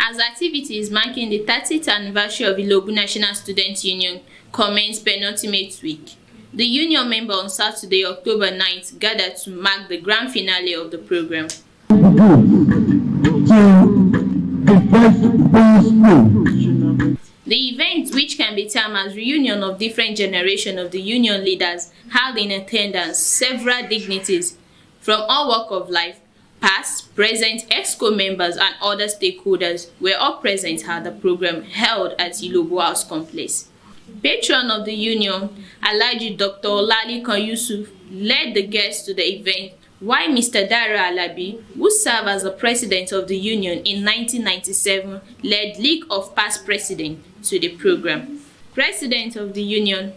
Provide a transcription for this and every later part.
As activities marking the 30th anniversary of Ilobu Nation Students Union commenced penultimate week, the union member on Saturday, October 9th, gathered to mark the grand finale of the program. The event, which can be termed as reunion of different generations of the union leaders, held in attendance several dignitaries from all walks of life, past, present, EXCO members and other stakeholders were all present at the program held at Ilobu House Complex. Patron of the union, Alhaji Dr. OLALEKAN YUSUF, led the guests to the event, while Mr. ALABI, who served as the president of the union in 1997, led League of Past Presidents to the program. President of the union,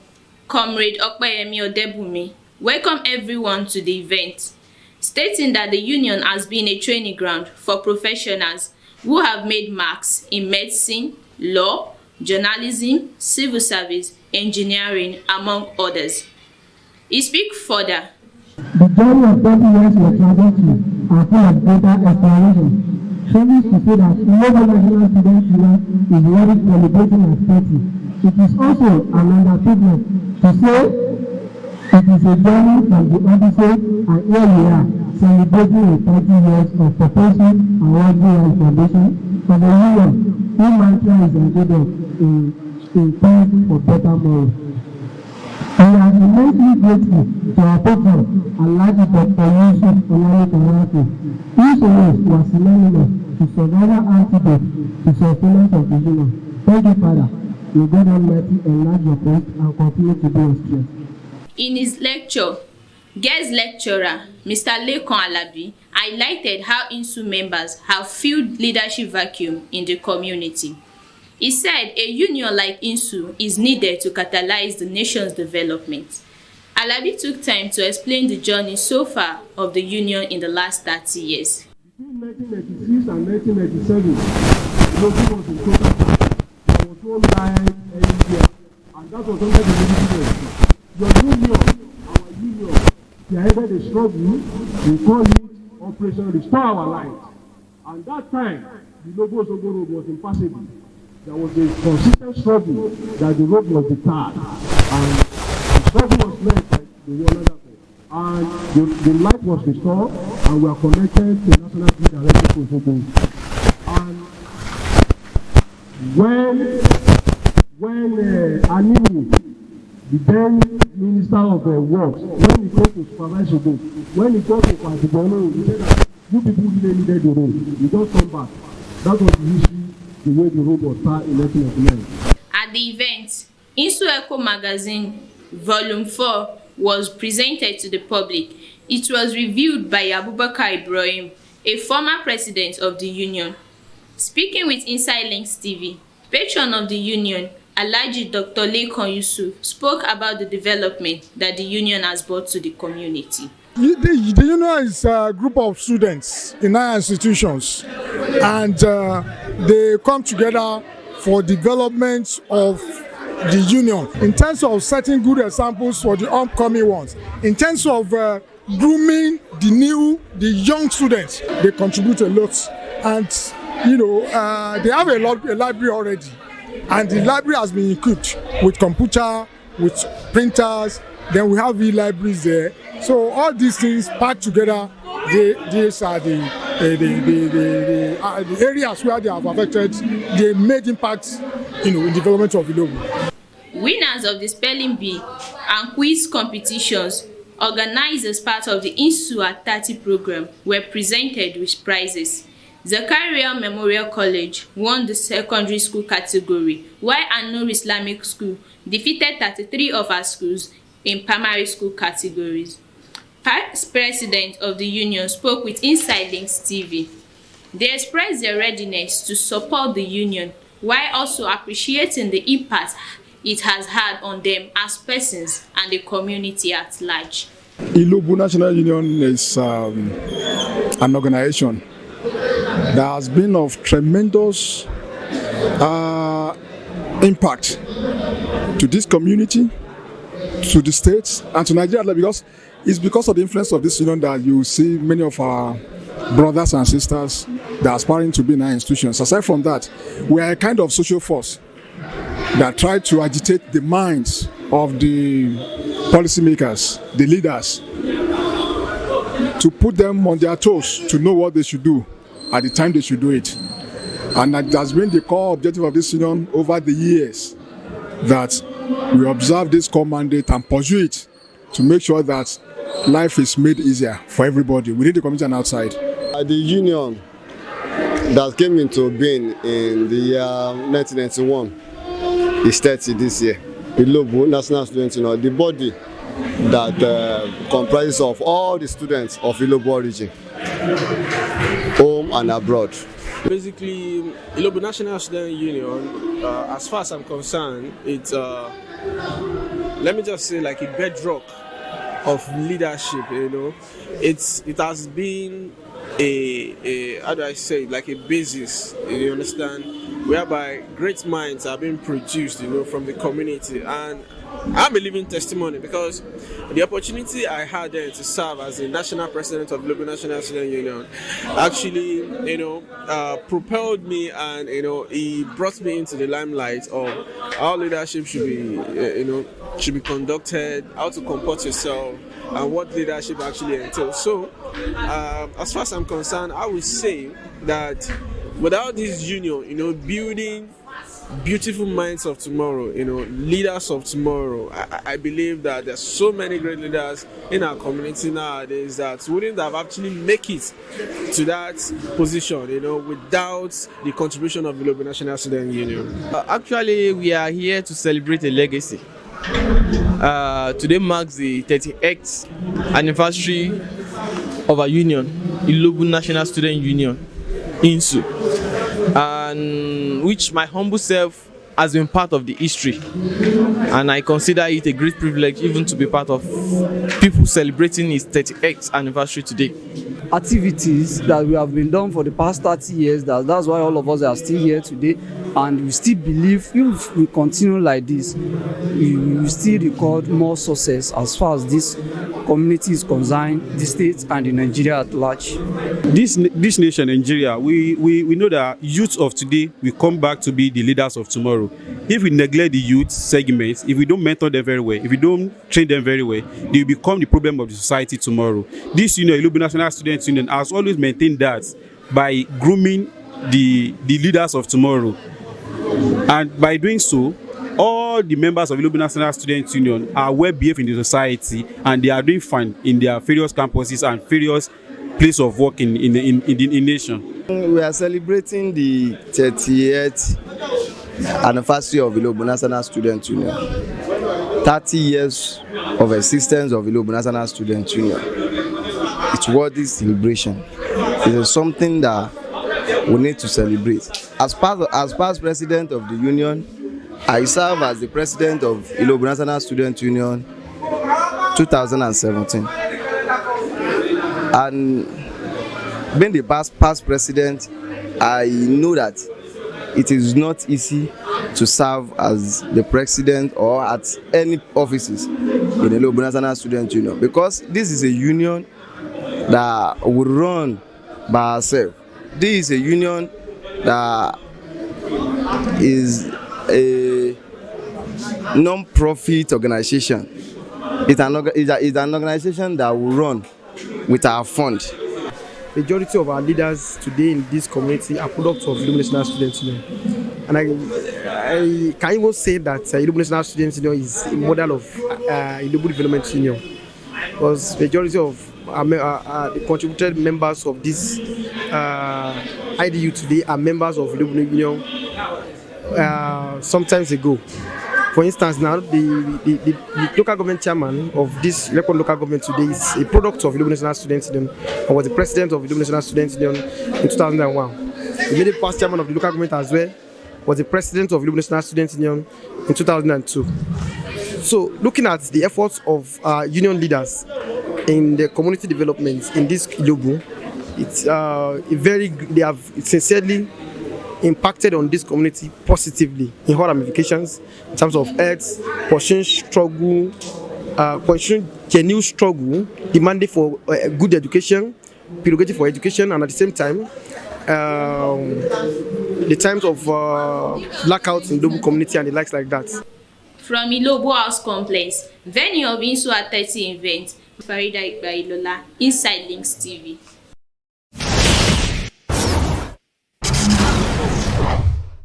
Comrade Opeyemi Odebumi, welcomed everyone to the event, stating that the union has been a training ground for professionals who have made marks in medicine, law, journalism, civil service, engineering, among others. He speaks further. The journey of 30 years was trajectory and full of greater exploration. Showing to say that Ilobu Nation Students Union is worth celebrating as 30. It is also an understatement to say it is a journey from the Odyssey, and here we are celebrating the 30 years of purposeful and worldly foundation for the union, whose mantra is encoded in peace for better morals. We are immensely grateful to our patron, Alhaji Dr. Yusuf Olalekan, whose words was synonymous to survival antidote to sustenance of the union. Thank you, Father. May God Almighty enlarge your faith and continue to be your strength. In his lecture, guest lecturer Mr. LEKAN ALABI highlighted how INSU members have filled leadership vacuum in the community. He said a union like INSU is needed to catalyze the nation's development. ALABI took time to explain the journey so far of the union in the last 30 years. Between 1986 and 1987, Ilobu was in total. There was no line anywhere, and that was under the military. Your union, our union, spearheaded a struggle. We call it Operation Restore Our Lives. And that time, the Ilobu Road was impassable. There was a consistent struggle that the road was detarred, and the struggle was led by the Walanda, and the light was restored, and we are connected to National Grid Director Osun. And when ALIYU, the then Minister of Works, when he got to supervise the road, when he got to Kwazibolo, he said that you people really needed the road. You just come back. That was the issue. The way the road was started in 1999. At the event, INSU Echo Magazine Volume 4 was presented to the public. It was reviewed by Abubakar Ibrahim, a former president of the union. Speaking with Inside Links TV, patron of the union, Alhaji Dr. LEKAN YUSUF, spoke about the development that the union has brought to the community. The union is a group of students in our institutions, and they come together for development of the union in terms of setting good examples for the upcoming ones. In terms of grooming the young students, they contribute a lot, and they have a library already, and the library has been equipped with computer, with printers. Then we have e-libraries there. So all these things packed together, these are the areas where they have affected, they made impact in development of Ilobu. Winners of the spelling bee and quiz competitions organized as part of the INSU at 30 program were presented with prizes. Zakaria Memorial College won the secondary school category, while An-Nur Islamic School defeated 33 of our schools in primary school categories. Past president of the union spoke with Inside Links TV. They expressed their readiness to support the union while also appreciating the impact it has had on them as persons and the community at large. Ilobu National Union is an organization that has been of tremendous impact to this community, to the states, and to Nigeria, because it's because of the influence of this union that you see many of our brothers and sisters that are aspiring to be in our institutions. Aside from that, we are a kind of social force that try to agitate the minds of the policymakers, the leaders, to put them on their toes to know what they should do at the time they should do it. And that has been the core objective of this union over the years, that we observe this core mandate and pursue it to make sure that life is made easier for everybody within the community and outside. The union that came into being in the year 1991 is 30 this year. Ilobu National Students Union, the body that comprises of all the students of Ilobu origin, home and abroad. Basically, Ilobu National Students Union, as far as I'm concerned, it's let me just say like a bedrock of leadership. You know, it has been a how do I say it, like a basis. You understand, whereby great minds are being produced, you know, from the community. And I'm a living testimony, because the opportunity I had there to serve as the national president of Ilobu National Student Union actually, you know, propelled me, and you know, he brought me into the limelight of how leadership should be, you know, should be conducted, how to comport yourself, and what leadership actually entails. So, as far as I'm concerned, I would say that without this union, you know, building beautiful minds of tomorrow, you know, leaders of tomorrow, I believe that there's so many great leaders in our community nowadays that wouldn't have actually make it to that position, you know, without the contribution of the Ilobu National Student Union. Actually, we are here to celebrate a legacy. Today marks the 38th anniversary of our union, Ilobu National Student Union, INSU, and which my humble self has been part of the history, and I consider it a great privilege even to be part of people celebrating its 38th anniversary today. Activities that we have been done for the past 30 years, that's why all of us are still here today, and we still believe if we continue like this, we will still record more success as far as this community is concerned, the state and the Nigeria at large. This nation, Nigeria, we know that youth of today will come back to be the leaders of tomorrow. If we neglect the youth segments, if we don't mentor them very well, if we don't train them very well, they will become the problem of the society tomorrow. This union, Ilobu National Students Union, has always maintained that by grooming the leaders of tomorrow. And by doing so, all the members of Ilobu National Students Union are well behaved in the society, and they are doing fine in their various campuses and various places of work in the nation. We are celebrating the 30th anniversary of Ilobu National Students Union. 30 years of existence of Ilobu National Students Union. It's worthy celebration. It is something that we need to celebrate. As past president of the union, I serve as the president of Ilobu National Students Union 2017. And being the past president, I know that it is not easy to serve as the president or at any offices in the Ilobu National Students Union, because this is a union that will run by ourselves. This is a union that is a non-profit organization. It's an organization that will run with our fund. Majority of our leaders today in this community are products of Ilobu National Students Union. And I can even say that Ilobu National Students Union is a model of Ilobu Development Union. Because majority of the contributed members of this IDU today are members of Ilobu Union sometimes ago. For instance, now the local government chairman of this LEKAN local government today is a product of Ilobu National Students Union and was the president of Ilobu National Students Union in 2001. The immediate past chairman of the local government as well was the president of Ilobu National Students Union in 2002. So, looking at the efforts of union leaders in the community development in this Ilobu, they have sincerely impacted on this community positively in all ramifications in terms of health, pursuing genuine struggle, demanding for good education, prerogative for education, and at the same time the times of blackouts in Ilobu community and the likes like that. From Ilobu House Complex, venue of INSUA 30 event, Farida Igba Ilola, Inside Links TV.